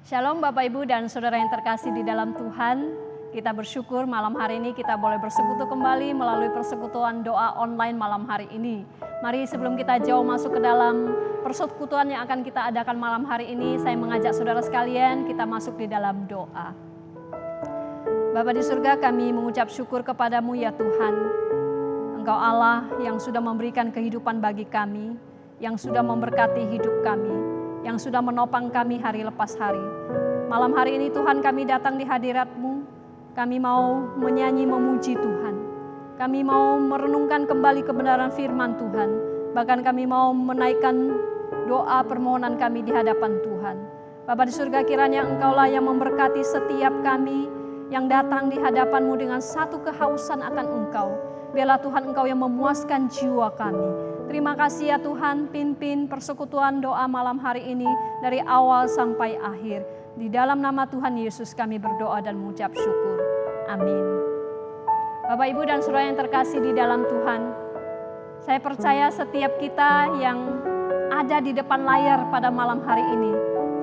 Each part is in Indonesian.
Shalom Bapak Ibu dan Saudara yang terkasih di dalam Tuhan. Kita bersyukur malam hari ini kita boleh bersekutu kembali melalui persekutuan doa online malam hari ini. Mari sebelum kita jauh masuk ke dalam persekutuan yang akan kita adakan malam hari ini, saya mengajak saudara sekalian kita masuk di dalam doa. Bapa di surga, kami mengucap syukur kepadamu ya Tuhan. Engkau Allah yang sudah memberikan kehidupan bagi kami, yang sudah memberkati hidup kami, yang sudah menopang kami hari lepas hari. Malam hari ini Tuhan kami datang di hadirat-Mu, kami mau menyanyi memuji Tuhan. Kami mau merenungkan kembali kebenaran firman Tuhan. Bahkan kami mau menaikkan doa permohonan kami di hadapan Tuhan. Bapa di surga, kiranya Engkaulah yang memberkati setiap kami yang datang di hadapan-Mu dengan satu kehausan akan Engkau. Biarlah Tuhan Engkau yang memuaskan jiwa kami. Terima kasih ya Tuhan, pimpin persekutuan doa malam hari ini dari awal sampai akhir. Di dalam nama Tuhan Yesus kami berdoa dan mengucap syukur. Amin. Bapak Ibu dan Saudara yang terkasih di dalam Tuhan, saya percaya setiap kita yang ada di depan layar pada malam hari ini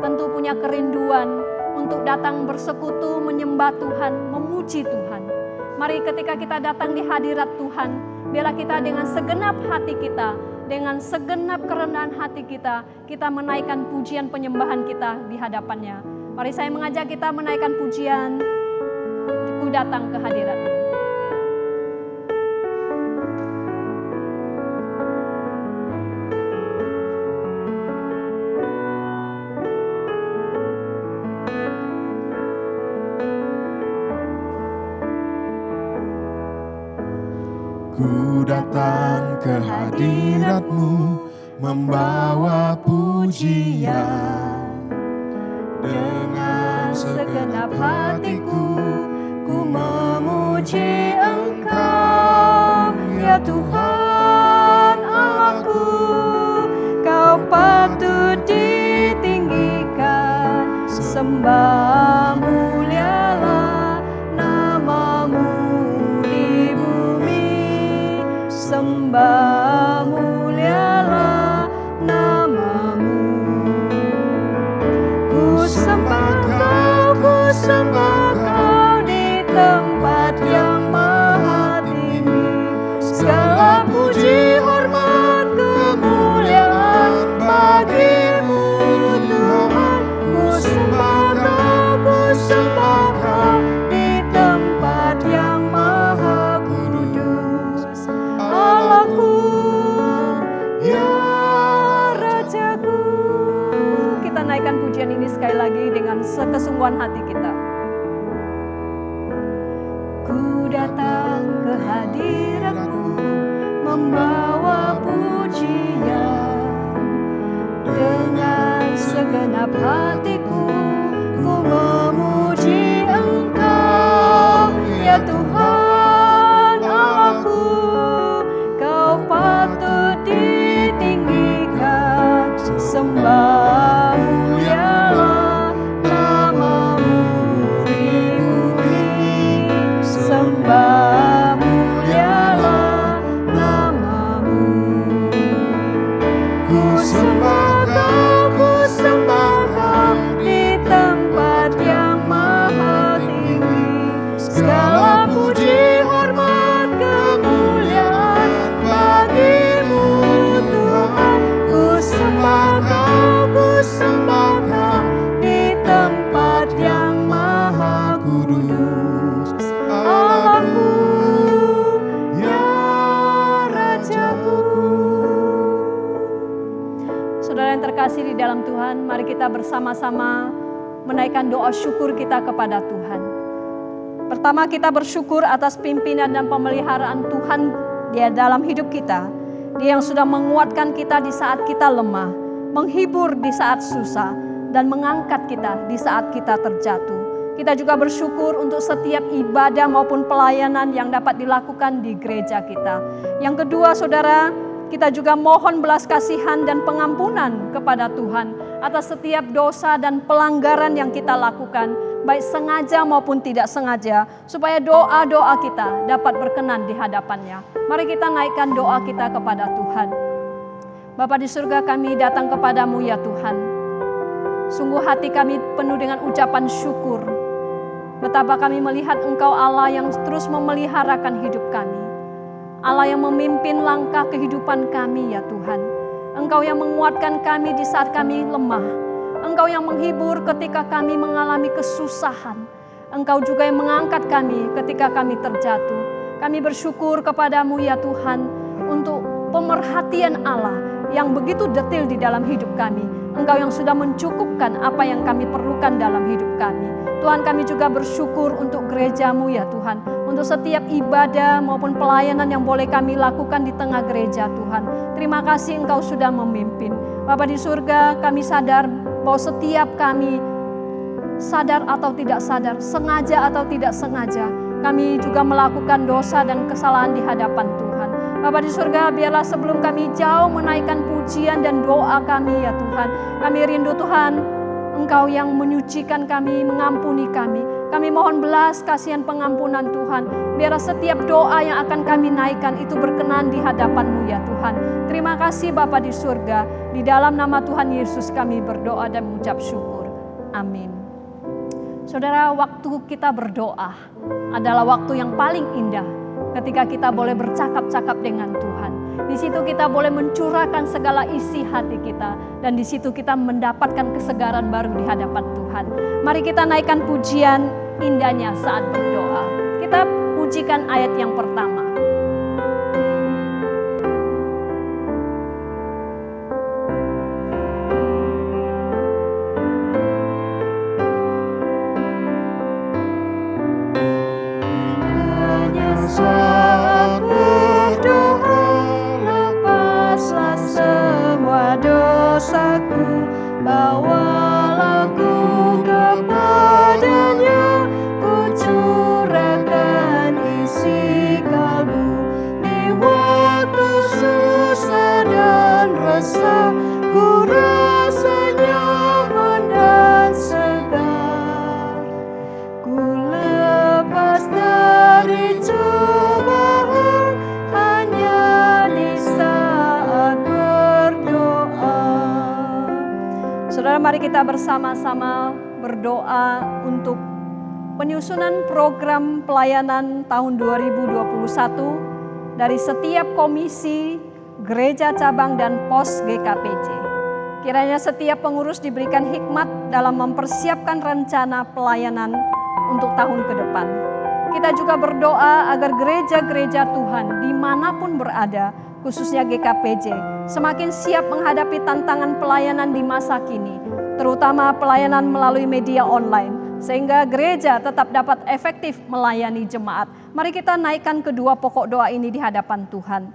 tentu punya kerinduan untuk datang bersekutu, menyembah Tuhan, memuji Tuhan. Mari ketika kita datang di hadirat Tuhan, biarlah kita dengan segenap hati kita, dengan segenap kerendahan hati kita, kita menaikkan pujian penyembahan kita di hadapannya. Mari saya mengajak kita menaikkan pujian, ku datang ke hadirat-Mu. Ku datang ke hadirat-Mu membawa pujian. Dengan segenap hatiku ku memuji Engkau ya Tuhan Allahku. Kau patut ditinggikan, sembah mulialah nama-Mu di bumi. Sembah mulialah nama-Mu. Ku sembah Kau di tempat yang maha tinggi. Segala puji, hormat, kemuliaan bagi-Mu Tuhan. Ku sembah Kau di tempat yang maha kudus. Allahku, ya Rajaku. Kita naikkan pujian ini sekali lagi dengan sekesungguhan hati kita. Ku datang ke hadirat-Mu membawa pujian. Dengan segenap hatiku ku memuji Engkau ya Tuhan Allahku. Kau patut ditinggikan, sembah mulialah nama-Mu di bumi. Sembah mulialah nama-Mu. Ku sembah Kau di tempat yang maha tinggi. Segala puji, hormat, kemuliaan bagi-Mu Tuhan. Ku sembah Kau di tempat yang maha kudus. Allahku, ya Rajaku. Saudara yang terkasih di dalam Tuhan, mari kita bersama-sama menaikkan doa syukur kita kepada Tuhan. Pertama, kita bersyukur atas pimpinan dan pemeliharaan Tuhan di dalam hidup kita. Dia yang sudah menguatkan kita di saat kita lemah, menghibur di saat susah, dan mengangkat kita di saat kita terjatuh. Kita juga bersyukur untuk setiap ibadah maupun pelayanan yang dapat dilakukan di gereja kita. Yang kedua, saudara, kita juga mohon belas kasihan dan pengampunan kepada Tuhan atas setiap dosa dan pelanggaran yang kita lakukan, baik sengaja maupun tidak sengaja, supaya doa-doa kita dapat berkenan di hadapannya. Mari kita naikkan doa kita kepada Tuhan. Bapa di surga, kami datang kepadamu ya Tuhan. Sungguh hati kami penuh dengan ucapan syukur. Betapa kami melihat Engkau Allah yang terus memeliharakan hidup kami. Allah yang memimpin langkah kehidupan kami ya Tuhan. Engkau yang menguatkan kami di saat kami lemah. Engkau yang menghibur ketika kami mengalami kesusahan. Engkau juga yang mengangkat kami ketika kami terjatuh. Kami bersyukur kepadamu ya Tuhan untuk pemerhatian Allah yang begitu detail di dalam hidup kami. Engkau yang sudah mencukupkan apa yang kami perlukan dalam hidup kami. Tuhan, kami juga bersyukur untuk gereja-Mu ya Tuhan. Untuk setiap ibadah maupun pelayanan yang boleh kami lakukan di tengah gereja Tuhan. Terima kasih Engkau sudah memimpin. Bapa di surga, kami sadar bahwa setiap kami sadar atau tidak sadar, sengaja atau tidak sengaja, kami juga melakukan dosa dan kesalahan di hadapan Tuhan. Bapa di surga, biarlah sebelum kami jauh menaikkan pujian dan doa kami ya Tuhan, kami rindu Tuhan, Engkau yang menyucikan kami, mengampuni kami. Kami mohon belas kasihan pengampunan Tuhan. Biarlah setiap doa yang akan kami naikkan itu berkenan di hadapan-Mu ya Tuhan. Terima kasih Bapa di surga. Di dalam nama Tuhan Yesus kami berdoa dan mengucap syukur. Amin. Saudara, waktu kita berdoa adalah waktu yang paling indah ketika kita boleh bercakap-cakap dengan Tuhan. Di situ kita boleh mencurahkan segala isi hati kita dan di situ kita mendapatkan kesegaran baru di hadapan Tuhan. Mari kita naikkan pujian indahnya saat berdoa. Kita pujikan ayat yang pertama. Dosaku, bawalah ku kepadanya, ku curahkan isi kalbu. Di waktu susah dan resah, ku rasa nyaman dan segar. Ku lepas dari cobaan hanya di saat berdoa. Saudara, mari kita bersama-sama berdoa untuk penyusunan program pelayanan tahun 2021 dari setiap komisi, gereja cabang dan pos GKPJ. Kiranya setiap pengurus diberikan hikmat dalam mempersiapkan rencana pelayanan untuk tahun ke depan. Kita juga berdoa agar gereja-gereja Tuhan dimanapun berada, khususnya GKPJ, semakin siap menghadapi tantangan pelayanan di masa kini, terutama pelayanan melalui media online, sehingga gereja tetap dapat efektif melayani jemaat. Mari kita naikkan kedua pokok doa ini di hadapan Tuhan.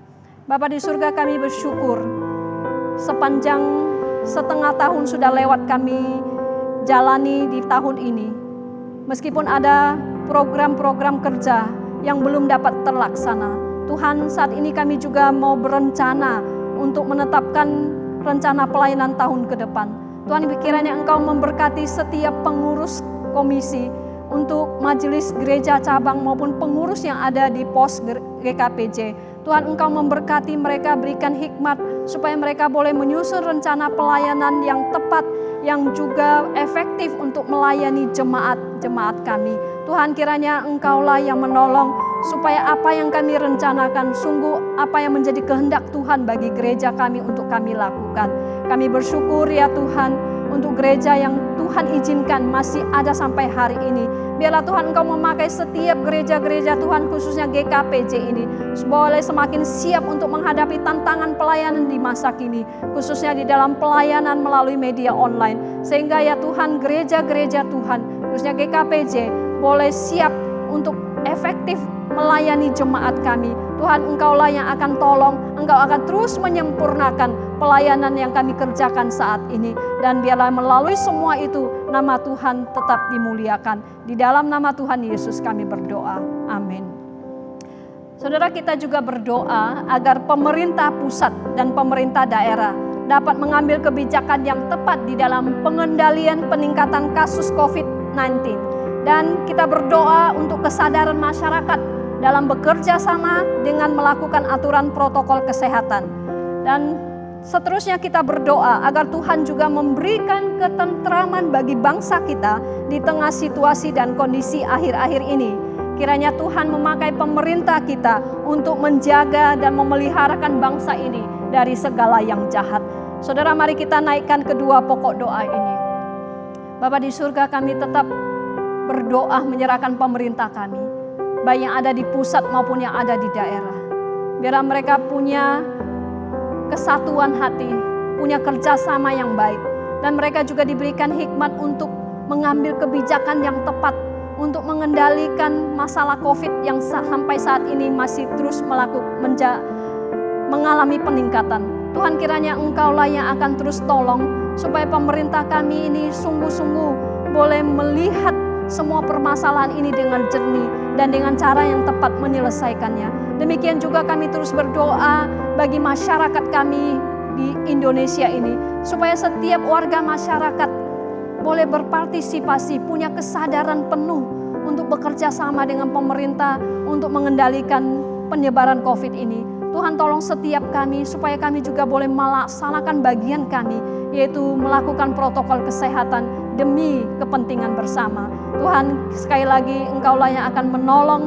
Bapa di surga, kami bersyukur sepanjang setengah tahun sudah lewat kami jalani di tahun ini. Meskipun ada program-program kerja yang belum dapat terlaksana, Tuhan, saat ini kami juga mau berencana untuk menetapkan rencana pelayanan tahun ke depan. Tuhan, kiranya Engkau memberkati setiap pengurus komisi untuk majelis gereja cabang maupun pengurus yang ada di pos GKPJ. Tuhan, Engkau memberkati mereka, berikan hikmat supaya mereka boleh menyusun rencana pelayanan yang tepat, yang juga efektif untuk melayani jemaat-jemaat kami. Tuhan, kiranya Engkaulah yang menolong supaya apa yang kami rencanakan sungguh apa yang menjadi kehendak Tuhan bagi gereja kami untuk kami lakukan. Kami bersyukur ya Tuhan untuk gereja yang Tuhan izinkan masih ada sampai hari ini. Biarlah Tuhan Engkau memakai setiap gereja-gereja Tuhan, khususnya GKPJ ini, boleh semakin siap untuk menghadapi tantangan pelayanan di masa kini, khususnya di dalam pelayanan melalui media online. Sehingga ya Tuhan, gereja-gereja Tuhan, khususnya GKPJ, boleh siap untuk efektif melayani jemaat kami. Tuhan, Engkaulah yang akan tolong, Engkau akan terus menyempurnakan pelayanan yang kami kerjakan saat ini. Dan biarlah melalui semua itu, nama Tuhan tetap dimuliakan. Di dalam nama Tuhan Yesus kami berdoa. Amin. Saudara, kita juga berdoa agar pemerintah pusat dan pemerintah daerah dapat mengambil kebijakan yang tepat di dalam pengendalian peningkatan kasus COVID-19. Dan kita berdoa untuk kesadaran masyarakat dalam bekerja sama dengan melakukan aturan protokol kesehatan. Dan Seterusnya kita berdoa agar Tuhan juga memberikan ketentraman bagi bangsa kita di tengah situasi dan kondisi akhir-akhir ini. Kiranya Tuhan memakai pemerintah kita untuk menjaga dan memeliharakan bangsa ini dari segala yang jahat. Saudara, mari kita naikkan kedua pokok doa ini. Bapa di surga, kami tetap berdoa menyerahkan pemerintah kami, baik yang ada di pusat maupun yang ada di daerah. Biar mereka punya kesatuan hati, punya kerjasama yang baik, dan mereka juga diberikan hikmat untuk mengambil kebijakan yang tepat untuk mengendalikan masalah COVID yang sampai saat ini masih terus mengalami peningkatan. Tuhan, kiranya Engkaulah yang akan terus tolong supaya pemerintah kami ini sungguh-sungguh boleh melihat semua permasalahan ini dengan jernih dan dengan cara yang tepat menyelesaikannya. Demikian juga kami terus berdoa bagi masyarakat kami di Indonesia ini, supaya setiap warga masyarakat boleh berpartisipasi, punya kesadaran penuh untuk bekerja sama dengan pemerintah untuk mengendalikan penyebaran COVID ini. Tuhan, tolong setiap kami supaya kami juga boleh melaksanakan bagian kami, yaitu melakukan protokol kesehatan demi kepentingan bersama. Tuhan, sekali lagi Engkaulah yang akan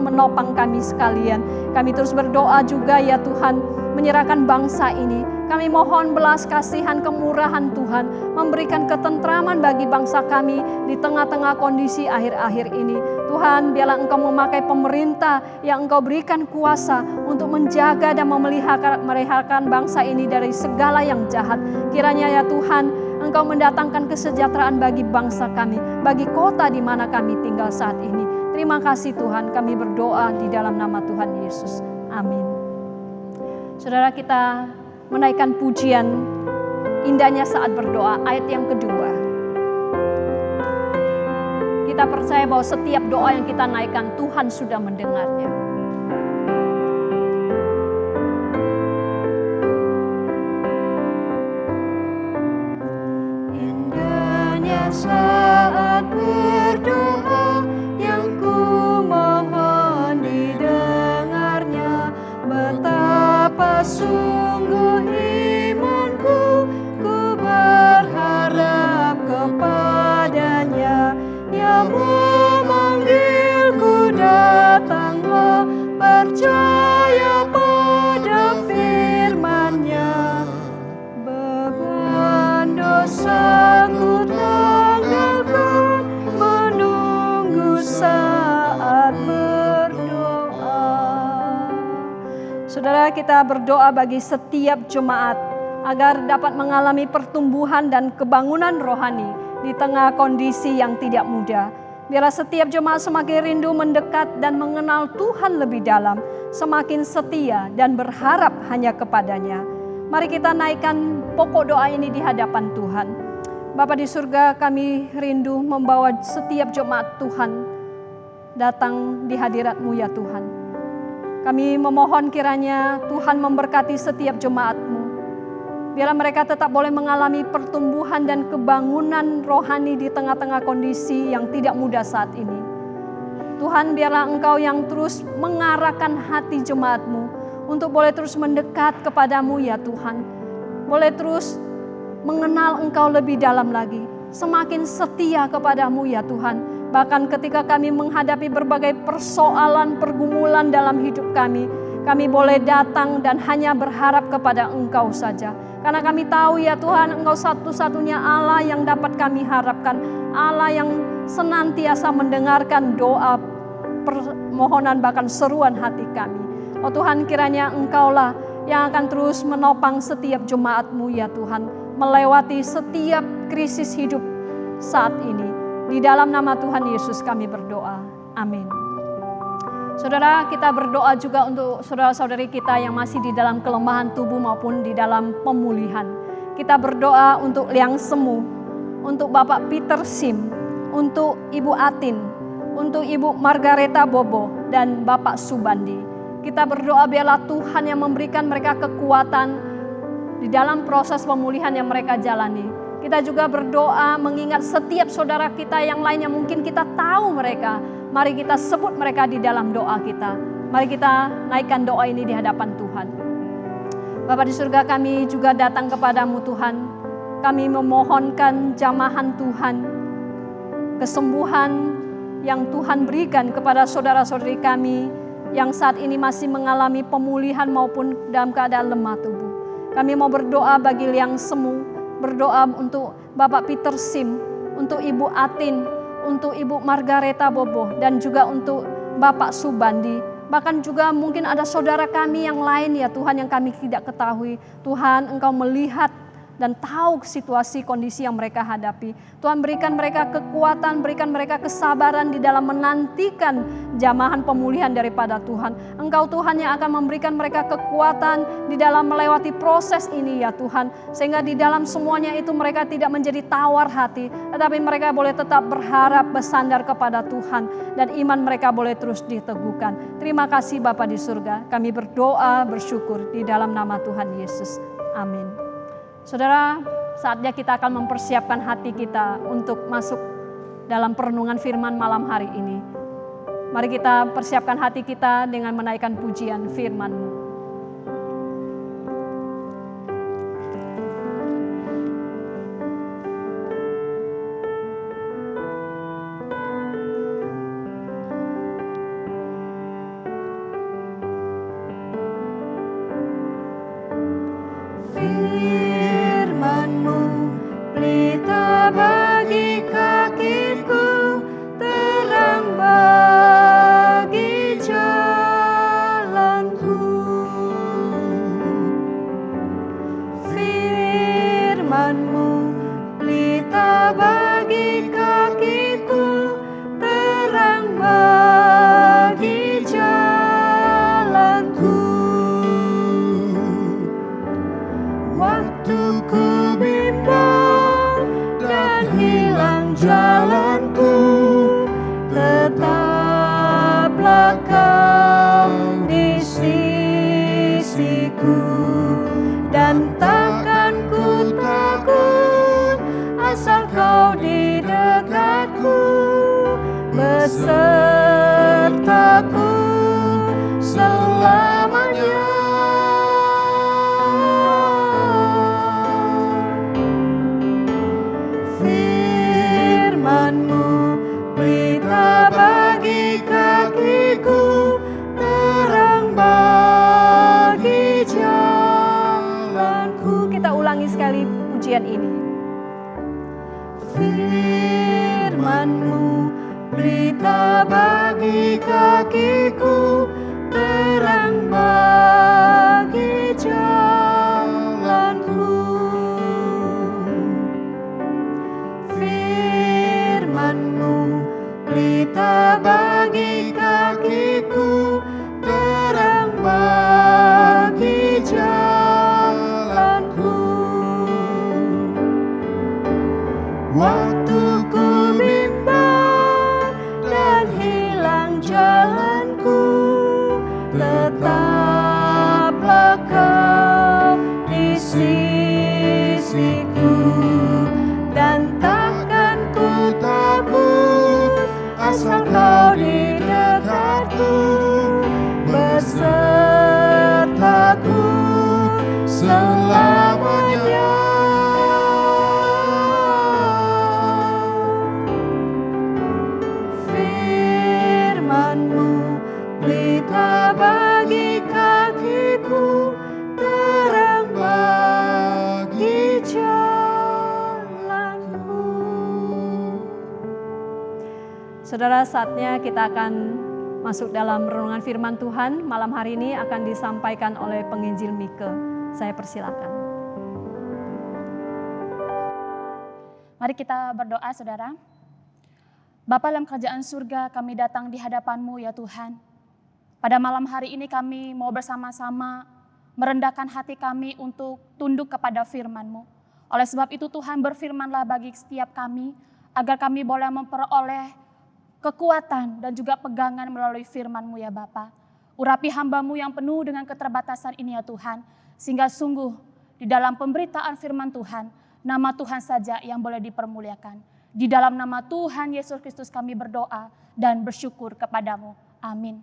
menopang kami sekalian. Kami terus berdoa juga ya Tuhan, menyerahkan bangsa ini. Kami mohon belas kasihan, kemurahan Tuhan, memberikan ketentraman bagi bangsa kami di tengah-tengah kondisi akhir-akhir ini. Tuhan, biarlah Engkau memakai pemerintah yang Engkau berikan kuasa untuk menjaga dan memeliharakan bangsa ini dari segala yang jahat. Kiranya ya Tuhan, Engkau mendatangkan kesejahteraan bagi bangsa kami, bagi kota di mana kami tinggal saat ini. Terima kasih Tuhan, kami berdoa di dalam nama Tuhan Yesus. Amin. Saudara, kita menaikkan pujian indahnya saat berdoa, ayat yang kedua. Kita percaya bahwa setiap doa yang kita naikkan, Tuhan sudah mendengarnya. Indahnya saat berdoa, yang ku mohon didengarnya. Betapa sungguh imanku, ku berharap kepadanya. Yang memanggilku datanglah, percaya pada firman-Nya. Beban dosaku tanggalkan, menunggu saat berdoa. Saudara, kita berdoa bagi setiap jemaat agar dapat mengalami pertumbuhan dan kebangunan rohani di tengah kondisi yang tidak mudah. Biarlah setiap jemaat semakin rindu mendekat dan mengenal Tuhan lebih dalam, semakin setia dan berharap hanya kepadanya. Mari kita naikkan pokok doa ini di hadapan Tuhan. Bapa di surga, kami rindu membawa setiap jemaat Tuhan datang di hadirat-Mu ya Tuhan. Kami memohon kiranya Tuhan memberkati setiap jemaat-Mu. Biarlah mereka tetap boleh mengalami pertumbuhan dan kebangunan rohani di tengah-tengah kondisi yang tidak mudah saat ini. Tuhan, biarlah Engkau yang terus mengarahkan hati jemaat-Mu untuk boleh terus mendekat kepadamu ya Tuhan. Boleh terus mengenal Engkau lebih dalam lagi. Semakin setia kepadamu ya Tuhan. Bahkan ketika kami menghadapi berbagai persoalan, pergumulan dalam hidup kami boleh datang dan hanya berharap kepada Engkau saja. Karena kami tahu ya Tuhan, Engkau satu-satunya Allah yang dapat kami harapkan. Allah yang senantiasa mendengarkan doa, permohonan bahkan seruan hati kami. Oh Tuhan, kiranya Engkaulah yang akan terus menopang setiap jemaat-Mu ya Tuhan. Melewati setiap krisis hidup saat ini. Di dalam nama Tuhan Yesus kami berdoa. Amin. Saudara, kita berdoa juga untuk saudara-saudari kita yang masih di dalam kelemahan tubuh maupun di dalam pemulihan. Kita berdoa untuk Liang Semu, untuk Bapak Peter Sim, untuk Ibu Atin, untuk Ibu Margareta Bobo, dan Bapak Subandi. Kita berdoa biarlah Tuhan yang memberikan mereka kekuatan di dalam proses pemulihan yang mereka jalani. Kita juga berdoa mengingat setiap saudara kita yang lainnya, mungkin kita tahu mereka. Mari kita sebut mereka di dalam doa kita. Mari kita naikkan doa ini di hadapan Tuhan. Bapa di surga, kami juga datang kepadamu Tuhan. Kami memohonkan jamahan Tuhan, kesembuhan yang Tuhan berikan kepada saudara-saudari kami yang saat ini masih mengalami pemulihan maupun dalam keadaan lemah tubuh. Kami mau berdoa bagi yang semu, berdoa untuk Bapak Peter Sim, untuk Ibu Atin, untuk Ibu Margareta Bobo, dan juga untuk Bapak Subandi. Bahkan juga mungkin ada saudara kami yang lain ya Tuhan yang kami tidak ketahui. Tuhan, Engkau melihat dan tahu situasi kondisi yang mereka hadapi. Tuhan, berikan mereka kekuatan, berikan mereka kesabaran di dalam menantikan jamahan pemulihan daripada Tuhan. Engkau Tuhan yang akan memberikan mereka kekuatan di dalam melewati proses ini ya Tuhan. Sehingga di dalam semuanya itu mereka tidak menjadi tawar hati, tetapi mereka boleh tetap berharap bersandar kepada Tuhan. Dan iman mereka boleh terus diteguhkan. Terima kasih Bapa di surga. Kami berdoa, bersyukur di dalam nama Tuhan Yesus. Amin. Saudara, saatnya kita akan mempersiapkan hati kita untuk masuk dalam perenungan firman malam hari ini. Mari kita persiapkan hati kita dengan menaikkan pujian firman-Mu. Saudara, saatnya kita akan masuk dalam renungan firman Tuhan. Malam hari ini akan disampaikan oleh penginjil Mika. Saya persilakan. Mari kita berdoa saudara. Bapa dalam kerajaan surga, kami datang di hadapan-Mu ya Tuhan. Pada malam hari ini kami mau bersama-sama merendahkan hati kami untuk tunduk kepada firman-Mu. Oleh sebab itu Tuhan, berfirmanlah bagi setiap kami, agar kami boleh memperoleh kekuatan dan juga pegangan melalui firman-Mu ya Bapa. Urapi hamba-Mu yang penuh dengan keterbatasan ini ya Tuhan, sehingga sungguh di dalam pemberitaan firman Tuhan, nama Tuhan saja yang boleh dipermuliakan. Di dalam nama Tuhan Yesus Kristus kami berdoa dan bersyukur kepadamu. Amin.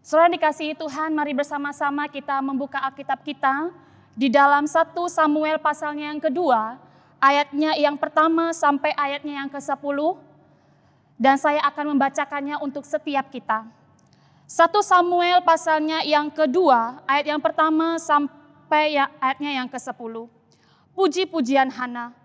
Saudara dikasihi Tuhan, mari bersama-sama kita membuka Alkitab kita di dalam 1 Samuel pasalnya yang kedua, ayatnya yang pertama sampai ayatnya yang ke-10. Dan saya akan membacakannya untuk setiap kita. 1 Samuel pasalnya yang kedua, ayat yang pertama sampai ayatnya yang ke-10. Puji-pujian Hana.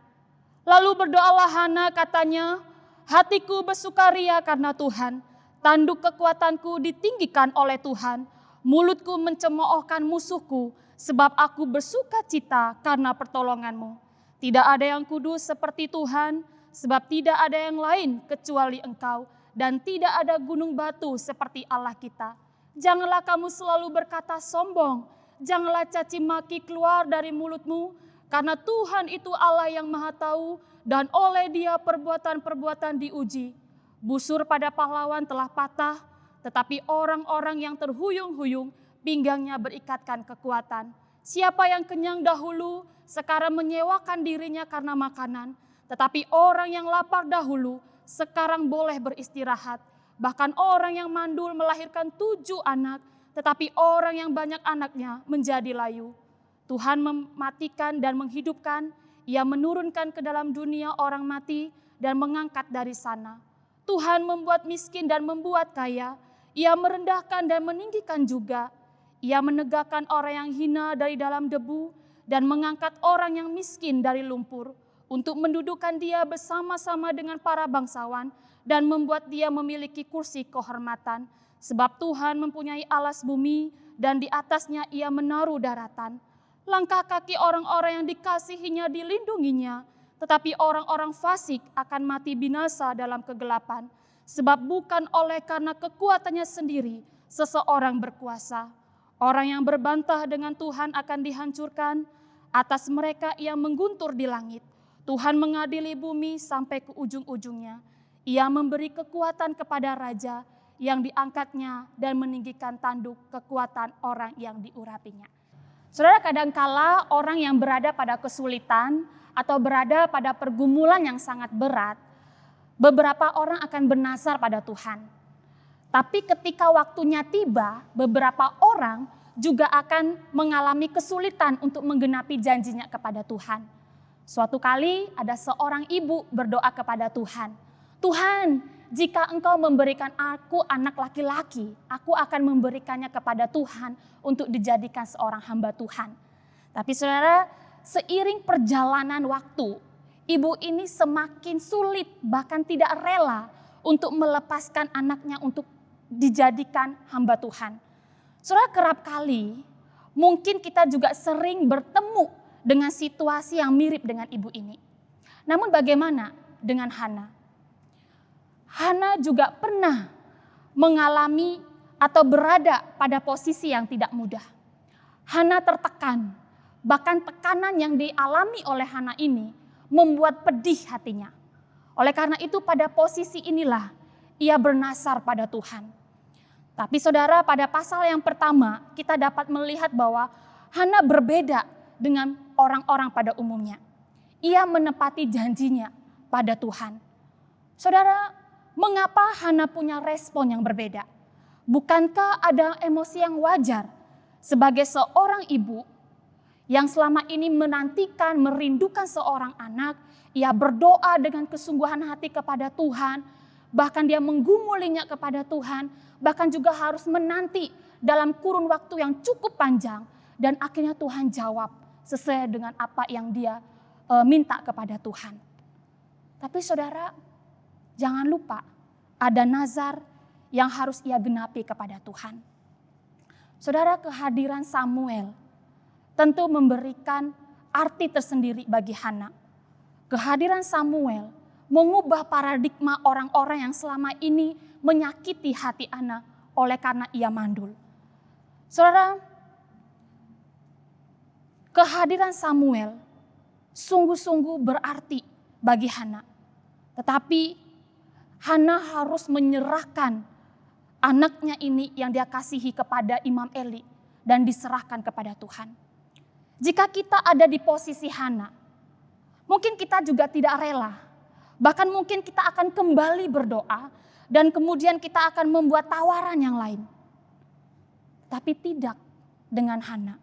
Lalu berdoalah Hana, katanya, hatiku bersukaria karena Tuhan. Tanduk kekuatanku ditinggikan oleh Tuhan. Mulutku mencemoohkan musuhku, sebab aku bersuka cita karena pertolonganmu. Tidak ada yang kudus seperti Tuhan, sebab tidak ada yang lain kecuali Engkau. Dan tidak ada gunung batu seperti Allah kita. Janganlah kamu selalu berkata sombong. Janganlah caci maki keluar dari mulutmu. Karena Tuhan itu Allah yang maha tahu, dan oleh Dia perbuatan-perbuatan diuji. Busur pada pahlawan telah patah, tetapi orang-orang yang terhuyung-huyung pinggangnya berikatkan kekuatan. Siapa yang kenyang dahulu sekarang menyewakan dirinya karena makanan, tetapi orang yang lapar dahulu sekarang boleh beristirahat. Bahkan orang yang mandul melahirkan 7 anak, tetapi orang yang banyak anaknya menjadi layu. Tuhan mematikan dan menghidupkan, Ia menurunkan ke dalam dunia orang mati dan mengangkat dari sana. Tuhan membuat miskin dan membuat kaya, Ia merendahkan dan meninggikan juga. Ia menegakkan orang yang hina dari dalam debu dan mengangkat orang yang miskin dari lumpur, untuk mendudukan dia bersama-sama dengan para bangsawan dan membuat dia memiliki kursi kehormatan. Sebab Tuhan mempunyai alas bumi dan di atasnya Ia menaruh daratan. Langkah kaki orang-orang yang dikasihinya dilindunginya, tetapi orang-orang fasik akan mati binasa dalam kegelapan. Sebab bukan oleh karena kekuatannya sendiri seseorang berkuasa. Orang yang berbantah dengan Tuhan akan dihancurkan, atas mereka Ia mengguntur di langit. Tuhan mengadili bumi sampai ke ujung-ujungnya. Ia memberi kekuatan kepada raja yang diangkatnya dan meninggikan tanduk kekuatan orang yang diurapinya. Saudara, kadangkala orang yang berada pada kesulitan atau berada pada pergumulan yang sangat berat, beberapa orang akan bernasar pada Tuhan. Tapi ketika waktunya tiba, beberapa orang juga akan mengalami kesulitan untuk menggenapi janjinya kepada Tuhan. Suatu kali ada seorang ibu berdoa kepada Tuhan. Tuhan, jika Engkau memberikan aku anak laki-laki, aku akan memberikannya kepada Tuhan untuk dijadikan seorang hamba Tuhan. Tapi saudara, seiring perjalanan waktu, ibu ini semakin sulit, bahkan tidak rela untuk melepaskan anaknya untuk dijadikan hamba Tuhan. Saudara, kerap kali mungkin kita juga sering bertemu dengan situasi yang mirip dengan ibu ini. Namun bagaimana dengan Hana? Hana juga pernah mengalami atau berada pada posisi yang tidak mudah. Hana tertekan, bahkan tekanan yang dialami oleh Hana ini membuat pedih hatinya. Oleh karena itu pada posisi inilah ia bernasar pada Tuhan. Tapi saudara, pada pasal yang pertama kita dapat melihat bahwa Hana berbeda dengan orang-orang pada umumnya. Ia menepati janjinya pada Tuhan. Saudara, mengapa Hana punya respon yang berbeda? Bukankah ada emosi yang wajar sebagai seorang ibu yang selama ini menantikan, merindukan seorang anak, ia berdoa dengan kesungguhan hati kepada Tuhan, bahkan dia menggumulinya kepada Tuhan, bahkan juga harus menanti dalam kurun waktu yang cukup panjang, dan akhirnya Tuhan jawab sesuai dengan apa yang dia minta kepada Tuhan. Tapi saudara, jangan lupa ada nazar yang harus ia genapi kepada Tuhan. Saudara, kehadiran Samuel tentu memberikan arti tersendiri bagi Hana. Kehadiran Samuel mengubah paradigma orang-orang yang selama ini menyakiti hati Hana oleh karena ia mandul. Saudara, kehadiran Samuel sungguh-sungguh berarti bagi Hana. Tetapi Hana harus menyerahkan anaknya ini yang dia kasihi kepada Imam Eli dan diserahkan kepada Tuhan. Jika kita ada di posisi Hana, mungkin kita juga tidak rela. Bahkan mungkin kita akan kembali berdoa dan kemudian kita akan membuat tawaran yang lain. tapi tidak dengan Hana.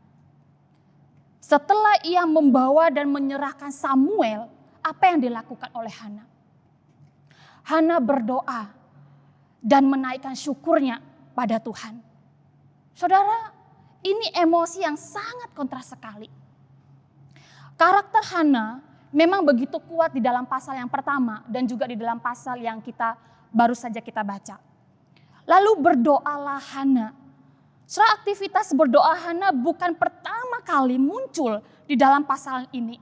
Setelah ia membawa dan menyerahkan Samuel, apa yang dilakukan oleh Hana? Hana berdoa dan menaikkan syukurnya pada Tuhan. Saudara, ini emosi yang sangat kontras sekali. Karakter Hana memang begitu kuat di dalam pasal yang pertama dan juga di dalam pasal yang baru saja kita baca. Lalu berdoalah Hana. Saudara, aktivitas berdoa Hana bukan pertama kali muncul di dalam pasal ini.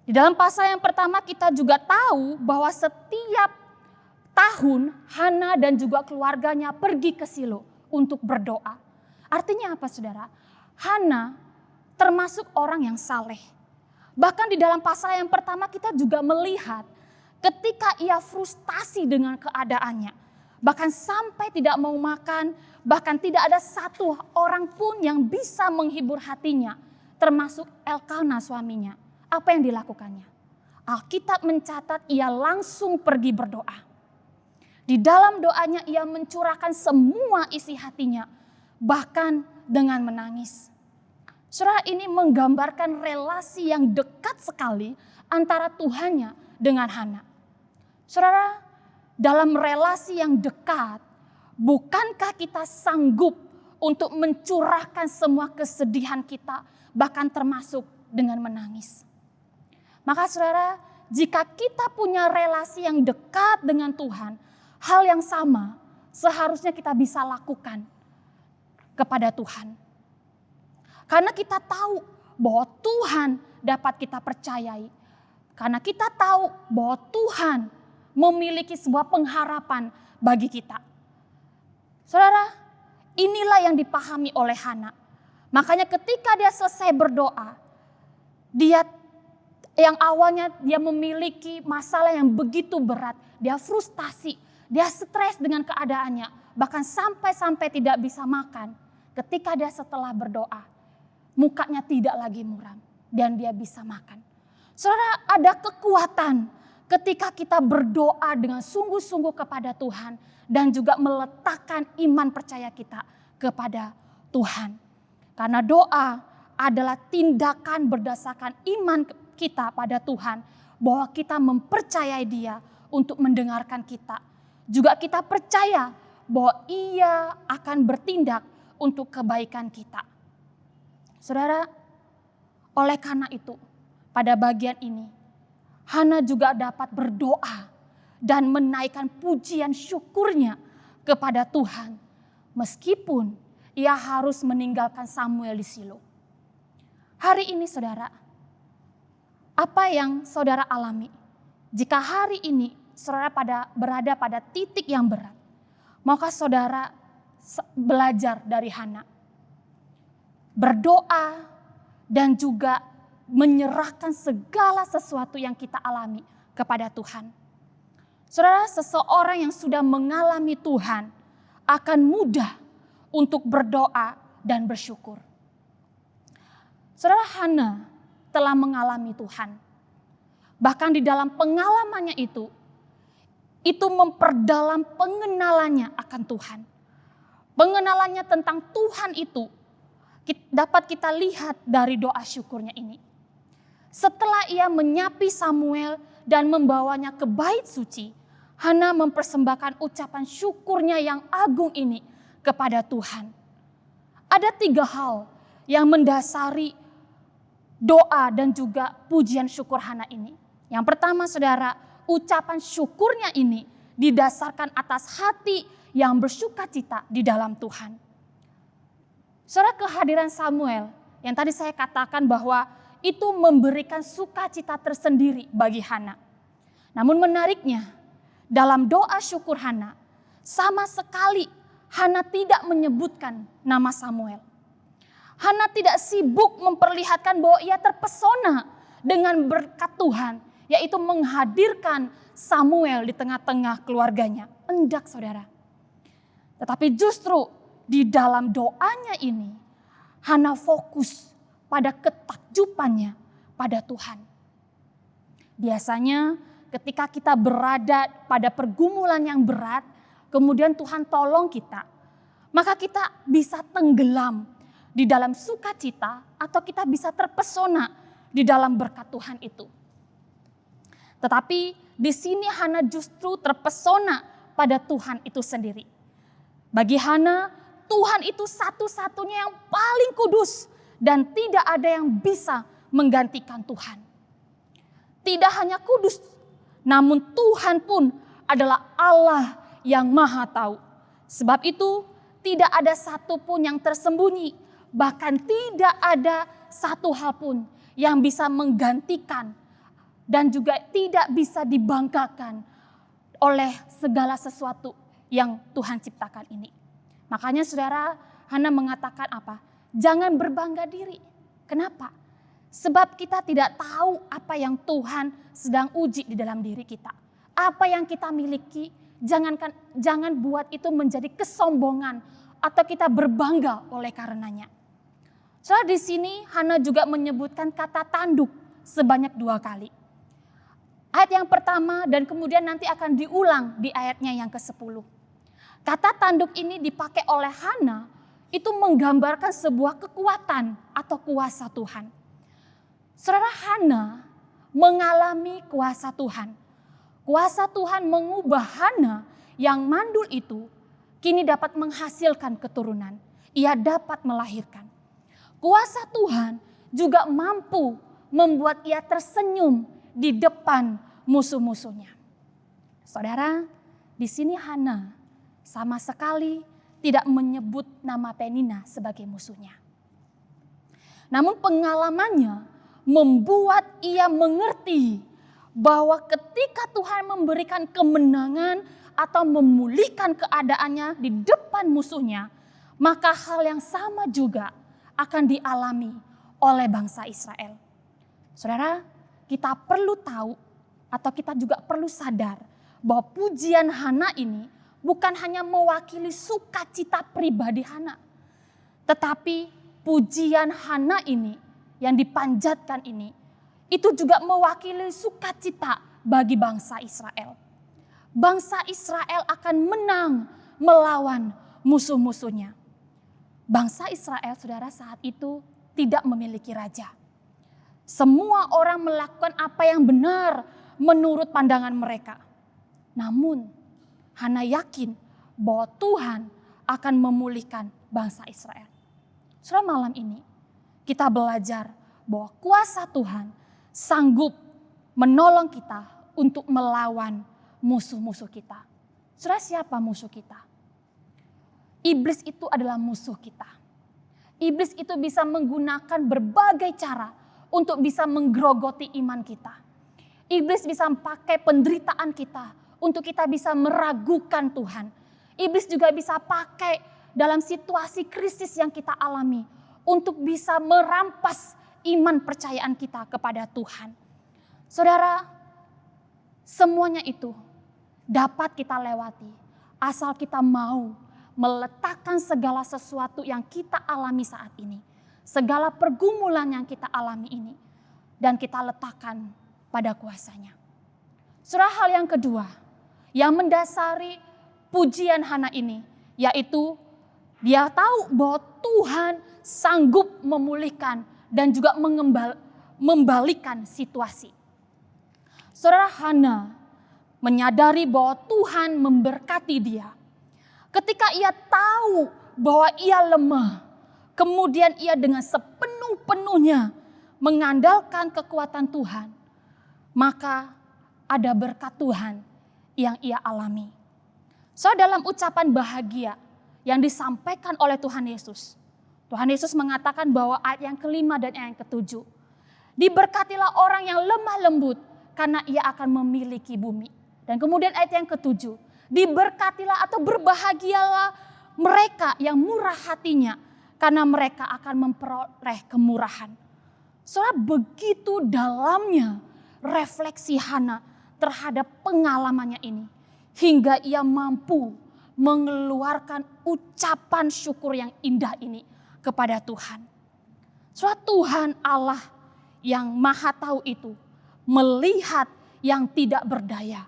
Di dalam pasal yang pertama kita juga tahu bahwa setiap tahun Hana dan juga keluarganya pergi ke Silo untuk berdoa. Artinya apa saudara? Hana termasuk orang yang saleh. Bahkan di dalam pasal yang pertama kita juga melihat ketika ia frustasi dengan keadaannya. Bahkan sampai tidak mau makan, bahkan tidak ada satu orang pun yang bisa menghibur hatinya. Termasuk Elkana suaminya. Apa yang dilakukannya? Alkitab mencatat ia langsung pergi berdoa. Di dalam doanya ia mencurahkan semua isi hatinya. Bahkan dengan menangis. Saudara, ini menggambarkan relasi yang dekat sekali antara Tuhannya dengan Hana. Saudara, dalam relasi yang dekat, bukankah kita sanggup untuk mencurahkan semua kesedihan kita, bahkan termasuk dengan menangis? Maka saudara, jika kita punya relasi yang dekat dengan Tuhan, hal yang sama seharusnya kita bisa lakukan kepada Tuhan. Karena kita tahu bahwa Tuhan dapat kita percayai. Karena kita tahu bahwa Tuhan memiliki sebuah pengharapan bagi kita. Saudara, inilah yang dipahami oleh Hana. Makanya ketika dia selesai berdoa, dia yang awalnya dia memiliki masalah yang begitu berat, dia frustasi, dia stres dengan keadaannya, bahkan sampai tidak bisa makan. Ketika dia setelah berdoa, mukanya tidak lagi muram dan dia bisa makan. Saudara, ada kekuatan ketika kita berdoa dengan sungguh-sungguh kepada Tuhan dan juga meletakkan iman percaya kita kepada Tuhan. Karena doa adalah tindakan berdasarkan iman kita pada Tuhan, bahwa kita mempercayai Dia untuk mendengarkan kita. Juga kita percaya bahwa Ia akan bertindak untuk kebaikan kita. Saudara, oleh karena itu pada bagian ini Hana juga dapat berdoa dan menaikkan pujian syukurnya kepada Tuhan. Meskipun ia harus meninggalkan Samuel di Silo. Hari ini saudara, apa yang saudara alami? Jika hari ini saudara berada pada titik yang berat, maukah saudara belajar dari Hana? Berdoa dan juga menyerahkan segala sesuatu yang kita alami kepada Tuhan. Saudara, seseorang yang sudah mengalami Tuhan akan mudah untuk berdoa dan bersyukur. Saudara, Hana telah mengalami Tuhan. Bahkan di dalam pengalamannya itu memperdalam pengenalannya akan Tuhan. Pengenalannya tentang Tuhan itu dapat kita lihat dari doa syukurnya ini. Setelah ia menyapi Samuel dan membawanya ke bait suci, Hana mempersembahkan ucapan syukurnya yang agung ini kepada Tuhan. Ada 3 hal yang mendasari doa dan juga pujian syukur Hana ini. Yang pertama saudara, ucapan syukurnya ini didasarkan atas hati yang bersukacita di dalam Tuhan. Saudara, kehadiran Samuel yang tadi saya katakan bahwa itu memberikan sukacita tersendiri bagi Hana. Namun menariknya, dalam doa syukur Hana, sama sekali Hana tidak menyebutkan nama Samuel. Hana tidak sibuk memperlihatkan bahwa ia terpesona dengan berkat Tuhan, yaitu menghadirkan Samuel di tengah-tengah keluarganya. Enggak saudara. Tetapi justru di dalam doanya ini, Hana fokus pada ketakjubannya pada Tuhan. Biasanya ketika kita berada pada pergumulan yang berat, kemudian Tuhan tolong kita, maka kita bisa tenggelam di dalam sukacita atau kita bisa terpesona di dalam berkat Tuhan itu. Tetapi di sini Hana justru terpesona pada Tuhan itu sendiri. Bagi Hana, Tuhan itu satu-satunya yang paling kudus dan tidak ada yang bisa menggantikan Tuhan. Tidak hanya kudus, namun Tuhan pun adalah Allah yang Maha Tahu. Sebab itu tidak ada satupun yang tersembunyi, bahkan tidak ada satu hal pun yang bisa menggantikan dan juga tidak bisa dibanggakan oleh segala sesuatu yang Tuhan ciptakan ini. Makanya saudara, Hana mengatakan apa? Jangan berbangga diri. Kenapa? Sebab kita tidak tahu apa yang Tuhan sedang uji di dalam diri kita. Apa yang kita miliki, jangan buat itu menjadi kesombongan atau kita berbangga oleh karenanya. Soalnya di sini Hana juga menyebutkan kata tanduk sebanyak 2 kali. Ayat yang pertama dan kemudian nanti akan diulang di ayatnya yang ke-10. Kata tanduk ini dipakai oleh Hana itu menggambarkan sebuah kekuatan atau kuasa Tuhan. Saudara, Hana mengalami kuasa Tuhan. Kuasa Tuhan mengubah Hana yang mandul itu kini dapat menghasilkan keturunan. Ia dapat melahirkan. Kuasa Tuhan juga mampu membuat ia tersenyum di depan musuh-musuhnya. Saudara, di sini Hana sama sekali tidak menyebut nama Penina sebagai musuhnya. Namun pengalamannya membuat ia mengerti bahwa ketika Tuhan memberikan kemenangan atau memulihkan keadaannya di depan musuhnya, maka hal yang sama juga akan dialami oleh bangsa Israel. Saudara, kita perlu tahu atau kita juga perlu sadar bahwa pujian Hana ini bukan hanya mewakili sukacita pribadi Hana, tetapi pujian Hana ini yang dipanjatkan ini itu juga mewakili sukacita bagi bangsa Israel. Bangsa Israel akan menang melawan musuh-musuhnya. Bangsa Israel, saudara, saat itu tidak memiliki raja. Semua orang melakukan apa yang benar menurut pandangan mereka. Namun, Hana yakin bahwa Tuhan akan memulihkan bangsa Israel. Saudara, malam ini kita belajar bahwa kuasa Tuhan sanggup menolong kita untuk melawan musuh-musuh kita. Saudara, siapa musuh kita? Iblis itu adalah musuh kita. Iblis itu bisa menggunakan berbagai cara untuk bisa menggerogoti iman kita. Iblis bisa pakai penderitaan kita untuk kita bisa meragukan Tuhan. Iblis juga bisa pakai dalam situasi krisis yang kita alami untuk bisa merampas iman percayaan kita kepada Tuhan. Saudara, semuanya itu dapat kita lewati asal kita mau meletakkan segala sesuatu yang kita alami saat ini, segala pergumulan yang kita alami ini, dan kita letakkan pada kuasanya. Saudara, hal yang kedua yang mendasari pujian Hana ini, yaitu dia tahu bahwa Tuhan sanggup memulihkan dan juga membalikan situasi. Saudara, Hana menyadari bahwa Tuhan memberkati dia. Ketika ia tahu bahwa ia lemah, kemudian ia dengan sepenuh-penuhnya mengandalkan kekuatan Tuhan, maka ada berkat Tuhan yang ia alami. So, dalam ucapan bahagia yang disampaikan oleh Tuhan Yesus, Tuhan Yesus mengatakan bahwa ayat yang kelima dan ayat yang ketujuh, diberkatilah orang yang lemah lembut karena ia akan memiliki bumi. Dan kemudian ayat yang ketujuh, diberkatilah atau berbahagialah mereka yang murah hatinya karena mereka akan memperoleh kemurahan. Soalnya begitu dalamnya refleksi Hana terhadap pengalamannya ini, hingga ia mampu mengeluarkan ucapan syukur yang indah ini kepada Tuhan. Soalnya Tuhan Allah yang Maha Tahu itu melihat yang tidak berdaya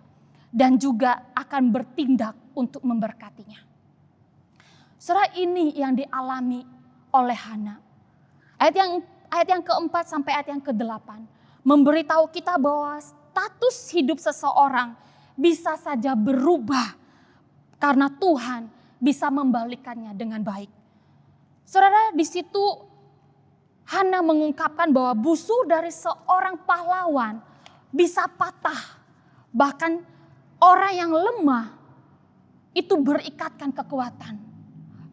dan juga akan bertindak untuk memberkatinya. Saudara, ini yang dialami oleh Hana. Ayat yang keempat sampai ayat yang ke-8 memberitahu kita bahwa status hidup seseorang bisa saja berubah karena Tuhan bisa membalikannya dengan baik. Saudara, di situ Hana mengungkapkan bahwa busur dari seorang pahlawan bisa patah. Bahkan orang yang lemah itu berikatkan kekuatan.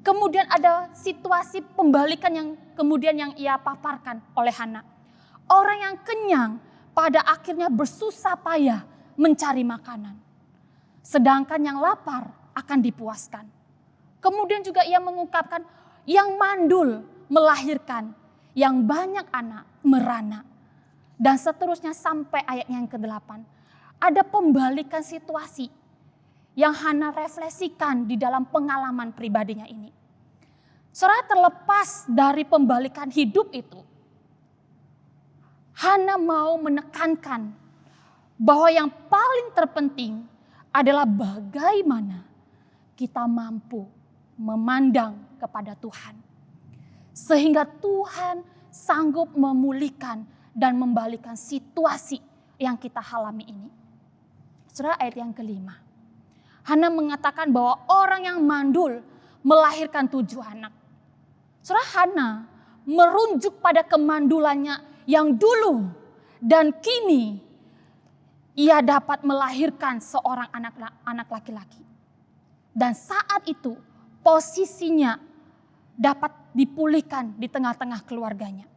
Kemudian ada situasi pembalikan yang kemudian yang ia paparkan oleh Hana. Orang yang kenyang pada akhirnya bersusah payah mencari makanan. Sedangkan yang lapar akan dipuaskan. Kemudian juga ia mengungkapkan yang mandul melahirkan, yang banyak anak merana. Dan seterusnya sampai ayat yang ke-8. Ada pembalikan situasi yang Hana refleksikan di dalam pengalaman pribadinya ini. Saudara, terlepas dari pembalikan hidup itu, Hana mau menekankan bahwa yang paling terpenting adalah bagaimana kita mampu memandang kepada Tuhan. Sehingga Tuhan sanggup memulihkan dan membalikan situasi yang kita alami ini. Saudara, ayat yang ke-5. Hana mengatakan bahwa orang yang mandul melahirkan 7 anak. Saudara, Hana merujuk pada kemandulannya yang dulu dan kini ia dapat melahirkan seorang anak laki-laki. Dan saat itu posisinya dapat dipulihkan di tengah-tengah keluarganya.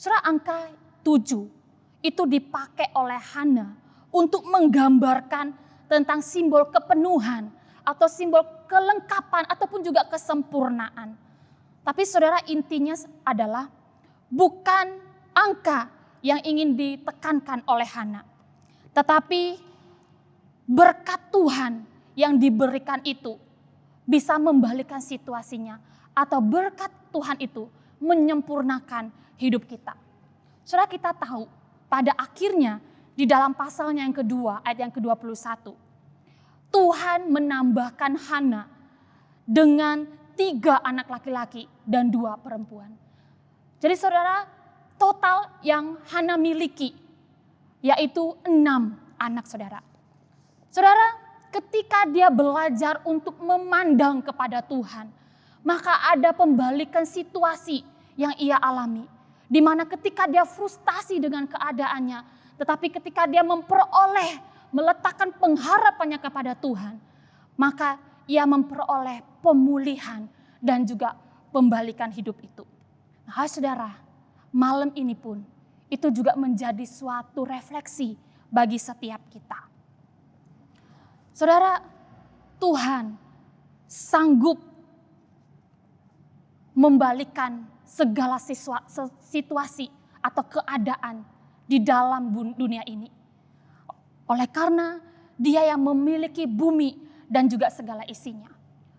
Saudara, angka 7 itu dipakai oleh Hana untuk menggambarkan tentang simbol kepenuhan atau simbol kelengkapan ataupun juga kesempurnaan. Tapi saudara, intinya adalah bukan angka yang ingin ditekankan oleh Hana. Tetapi berkat Tuhan yang diberikan itu bisa membalikkan situasinya. Atau berkat Tuhan itu menyempurnakan hidup kita. Saudara, kita tahu pada akhirnya di dalam pasalnya yang kedua ayat yang ke-21. Tuhan menambahkan Hana dengan 3 anak laki-laki dan 2 perempuan. Jadi saudara, total yang Hana miliki yaitu 6 anak saudara. Saudara, ketika dia belajar untuk memandang kepada Tuhan, maka ada pembalikan situasi yang ia alami. Di mana ketika dia frustasi dengan keadaannya, tetapi ketika dia meletakkan pengharapannya kepada Tuhan, maka ia memperoleh pemulihan dan juga pembalikan hidup itu. Nah, saudara, malam ini pun itu juga menjadi suatu refleksi bagi setiap kita. Saudara, Tuhan sanggup membalikkan segala situasi atau keadaan di dalam dunia ini. Oleh karena Dia yang memiliki bumi dan juga segala isinya.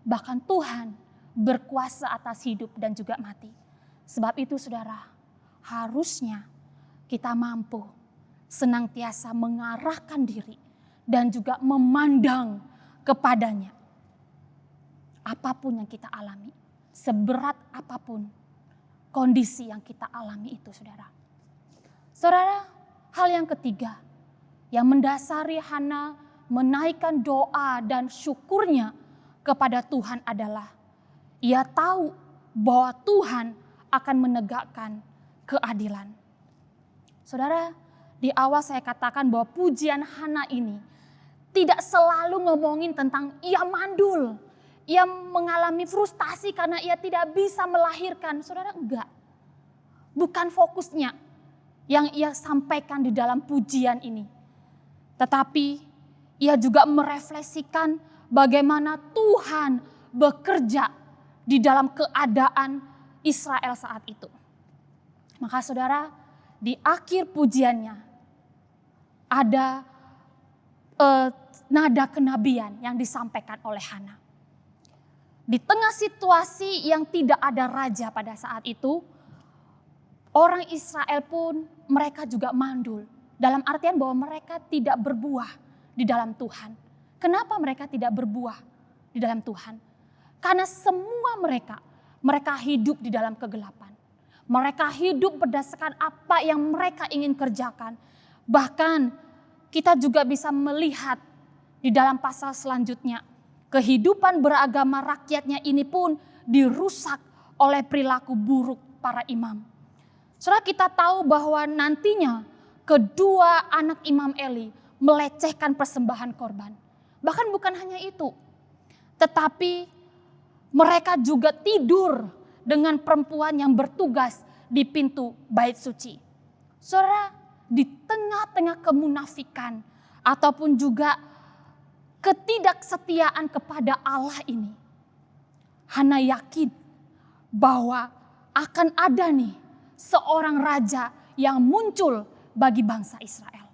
Bahkan Tuhan berkuasa atas hidup dan juga mati. Sebab itu saudara, harusnya kita mampu senantiasa mengarahkan diri dan juga memandang kepadanya. Apapun yang kita alami, seberat apapun kondisi yang kita alami itu saudara. Saudara, hal yang ketiga yang mendasari Hana menaikkan doa dan syukurnya kepada Tuhan adalah ia tahu bahwa Tuhan akan menegakkan keadilan. Saudara, di awal saya katakan bahwa pujian Hana ini tidak selalu ngomongin tentang ia mandul, ia mengalami frustasi karena ia tidak bisa melahirkan. Saudara, enggak. Bukan fokusnya yang ia sampaikan di dalam pujian ini. Tetapi ia juga merefleksikan bagaimana Tuhan bekerja di dalam keadaan Israel saat itu. Maka saudara, di akhir pujiannya ada nada kenabian yang disampaikan oleh Hana. Di tengah situasi yang tidak ada raja pada saat itu, orang Israel pun mereka juga mandul. Dalam artian bahwa mereka tidak berbuah di dalam Tuhan. Kenapa mereka tidak berbuah di dalam Tuhan? Karena semua mereka hidup di dalam kegelapan. Mereka hidup berdasarkan apa yang mereka ingin kerjakan. Bahkan kita juga bisa melihat di dalam pasal selanjutnya, kehidupan beragama rakyatnya ini pun dirusak oleh perilaku buruk para imam. Saudara, kita tahu bahwa nantinya kedua anak Imam Eli melecehkan persembahan korban. Bahkan bukan hanya itu, tetapi mereka juga tidur dengan perempuan yang bertugas di pintu bait suci. Saudara, di tengah-tengah kemunafikan ataupun juga ketidaksetiaan kepada Allah ini, Hana yakin bahwa akan ada nih seorang raja yang muncul bagi bangsa Israel.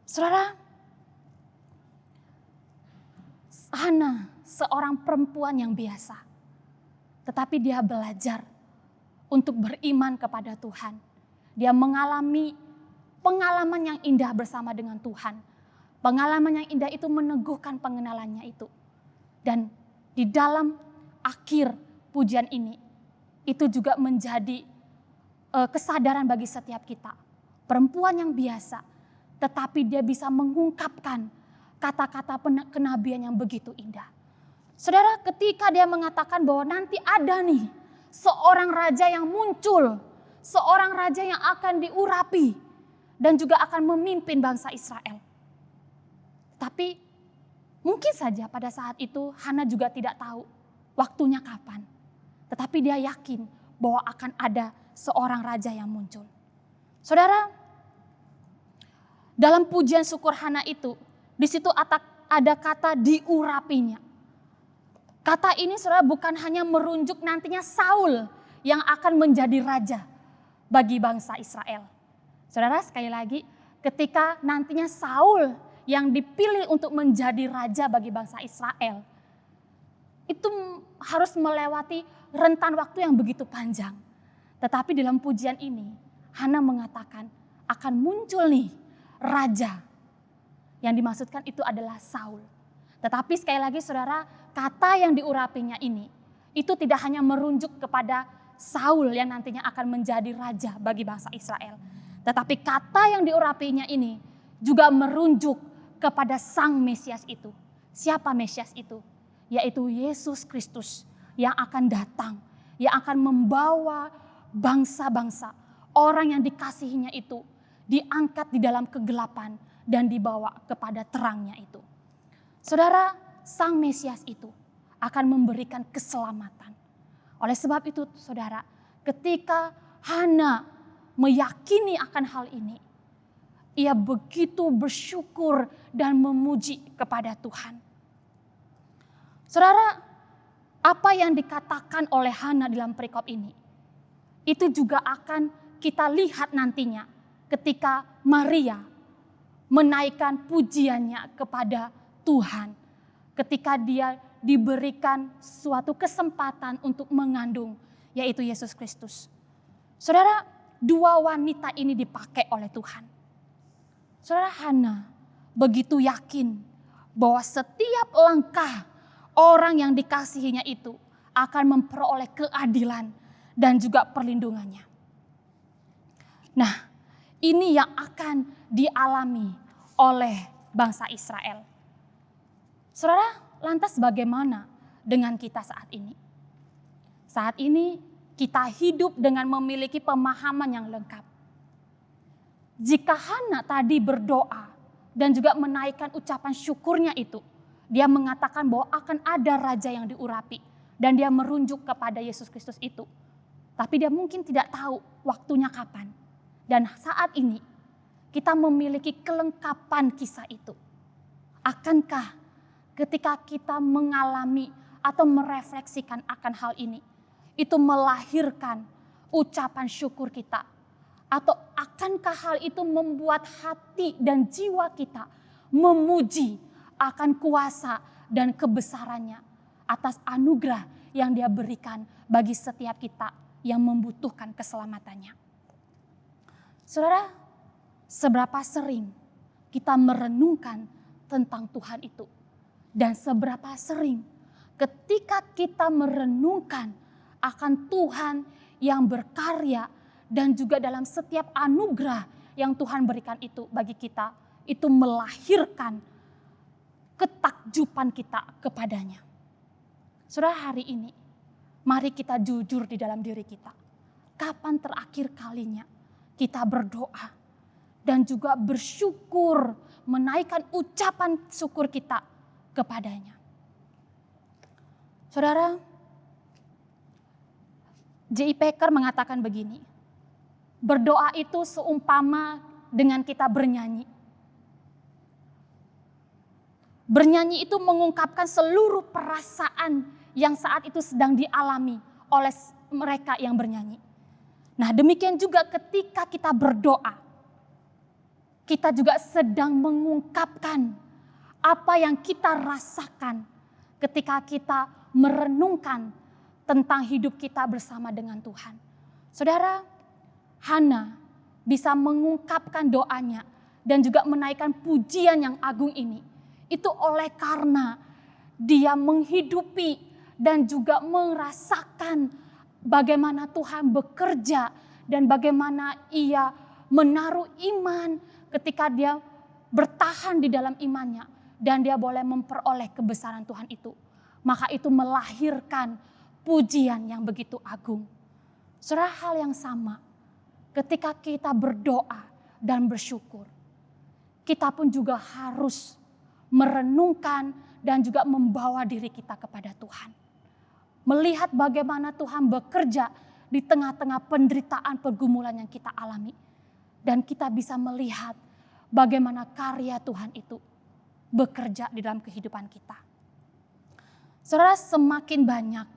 Saudara, Hana seorang perempuan yang biasa, tetapi dia belajar untuk beriman kepada Tuhan. Dia mengalami pengalaman yang indah bersama dengan Tuhan. Pengalaman yang indah itu meneguhkan pengenalannya itu. Dan di dalam akhir pujian ini, itu juga menjadi kesadaran bagi setiap kita. Perempuan yang biasa, tetapi dia bisa mengungkapkan kata-kata kenabian yang begitu indah. Saudara, ketika dia mengatakan bahwa nanti ada nih seorang raja yang muncul, seorang raja yang akan diurapi dan juga akan memimpin bangsa Israel. Tapi mungkin saja pada saat itu Hana juga tidak tahu waktunya kapan. Tetapi dia yakin bahwa akan ada seorang raja yang muncul. Saudara, dalam pujian syukur Hana itu, di situ ada kata diurapinya. Kata ini saudara bukan hanya merunjuk nantinya Saul yang akan menjadi raja bagi bangsa Israel. Saudara, sekali lagi, ketika nantinya Saul yang dipilih untuk menjadi raja bagi bangsa Israel, itu harus melewati rentan waktu yang begitu panjang. Tetapi dalam pujian ini, Hana mengatakan akan muncul nih raja. Yang dimaksudkan itu adalah Saul. Tetapi sekali lagi saudara, kata yang diurapinya ini, itu tidak hanya merunjuk kepada Saul yang nantinya akan menjadi raja bagi bangsa Israel. Tetapi kata yang diurapinya ini juga merunjuk kepada Sang Mesias itu. Siapa Mesias itu? Yaitu Yesus Kristus yang akan datang, yang akan membawa bangsa-bangsa, orang yang dikasihinya itu diangkat di dalam kegelapan dan dibawa kepada terangnya itu. Saudara, Sang Mesias itu akan memberikan keselamatan. Oleh sebab itu saudara, ketika Hana meyakini akan hal ini, ia begitu bersyukur dan memuji kepada Tuhan. Saudara, apa yang dikatakan oleh Hana dalam perikop ini, itu juga akan kita lihat nantinya ketika Maria menaikkan pujiannya kepada Tuhan. Ketika dia diberikan suatu kesempatan untuk mengandung, yaitu Yesus Kristus. Saudara, dua wanita ini dipakai oleh Tuhan. Saudara, Hana begitu yakin bahwa setiap langkah orang yang dikasihinya itu akan memperoleh keadilan dan juga perlindungannya. Nah, ini yang akan dialami oleh bangsa Israel. Saudara, lantas bagaimana dengan kita saat ini? Saat ini kita hidup dengan memiliki pemahaman yang lengkap. Jika Hana tadi berdoa dan juga menaikkan ucapan syukurnya itu, dia mengatakan bahwa akan ada raja yang diurapi dan dia merunjuk kepada Yesus Kristus itu. Tapi dia mungkin tidak tahu waktunya kapan. Dan saat ini kita memiliki kelengkapan kisah itu. Akankah ketika kita mengalami atau merefleksikan akan hal ini, itu melahirkan ucapan syukur kita? Atau akankah hal itu membuat hati dan jiwa kita memuji akan kuasa dan kebesarannya atas anugerah yang dia berikan bagi setiap kita yang membutuhkan keselamatannya? Saudara, seberapa sering kita merenungkan tentang Tuhan itu? Dan seberapa sering ketika kita merenungkan akan Tuhan yang berkarya dan juga dalam setiap anugerah yang Tuhan berikan itu bagi kita, itu melahirkan ketakjuban kita kepadanya. Saudara, hari ini mari kita jujur di dalam diri kita. Kapan terakhir kalinya kita berdoa dan juga bersyukur, menaikkan ucapan syukur kita kepadanya. Saudara, J.I. Packer mengatakan begini, berdoa itu seumpama dengan kita bernyanyi. Bernyanyi itu mengungkapkan seluruh perasaan yang saat itu sedang dialami oleh mereka yang bernyanyi. Nah, demikian juga ketika kita berdoa, kita juga sedang mengungkapkan apa yang kita rasakan ketika kita merenungkan tentang hidup kita bersama dengan Tuhan. Saudara, Hana bisa mengungkapkan doanya dan juga menaikkan pujian yang agung ini. Itu oleh karena dia menghidupi dan juga merasakan bagaimana Tuhan bekerja dan bagaimana ia menaruh iman ketika dia bertahan di dalam imannya dan dia boleh memperoleh kebesaran Tuhan itu. Maka itu melahirkan pujian yang begitu agung. Saudara, hal yang sama ketika kita berdoa dan bersyukur, kita pun juga harus merenungkan dan juga membawa diri kita kepada Tuhan. Melihat bagaimana Tuhan bekerja di tengah-tengah penderitaan pergumulan yang kita alami. Dan kita bisa melihat bagaimana karya Tuhan itu bekerja di dalam kehidupan kita. Saudara, semakin banyak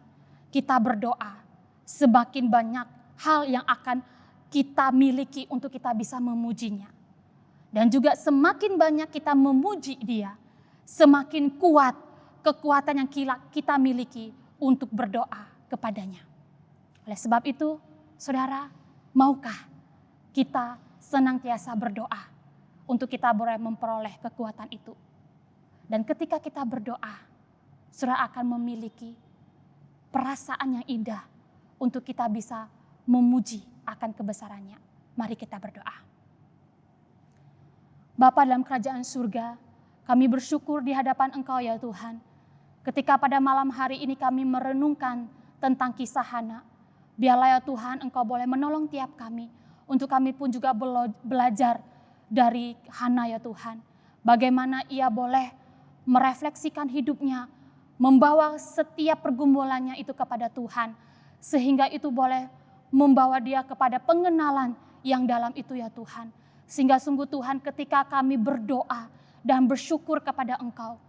kita berdoa, semakin banyak hal yang akan kita miliki untuk kita bisa memujinya. Dan juga semakin banyak kita memuji Dia, semakin kuat kekuatan yang kita miliki untuk berdoa kepadanya. Oleh sebab itu, saudara, maukah kita senantiasa berdoa untuk kita boleh memperoleh kekuatan itu? Dan ketika kita berdoa, saudara akan memiliki perasaan yang indah untuk kita bisa memuji akan kebesarannya. Mari kita berdoa. Bapa dalam kerajaan surga, kami bersyukur di hadapan Engkau ya Tuhan. Ketika pada malam hari ini kami merenungkan tentang kisah Hana, biarlah ya Tuhan Engkau boleh menolong tiap kami. Untuk kami pun juga belajar dari Hana ya Tuhan. Bagaimana ia boleh merefleksikan hidupnya, membawa setiap pergumulannya itu kepada Tuhan. Sehingga itu boleh membawa dia kepada pengenalan yang dalam itu ya Tuhan. Sehingga sungguh Tuhan ketika kami berdoa dan bersyukur kepada Engkau,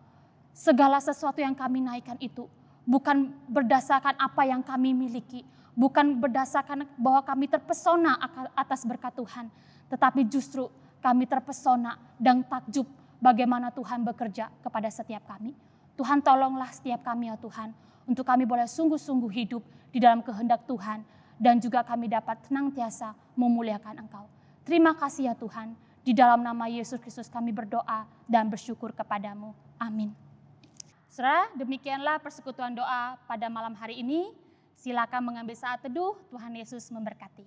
segala sesuatu yang kami naikkan itu bukan berdasarkan apa yang kami miliki, bukan berdasarkan bahwa kami terpesona atas berkat Tuhan, tetapi justru kami terpesona dan takjub bagaimana Tuhan bekerja kepada setiap kami. Tuhan tolonglah setiap kami ya Tuhan, untuk kami boleh sungguh-sungguh hidup di dalam kehendak Tuhan dan juga kami dapat senantiasa memuliakan Engkau. Terima kasih ya Tuhan, di dalam nama Yesus Kristus kami berdoa dan bersyukur kepadamu. Amin. Saudara, demikianlah persekutuan doa pada malam hari ini. Silakan mengambil saat teduh, Tuhan Yesus memberkati.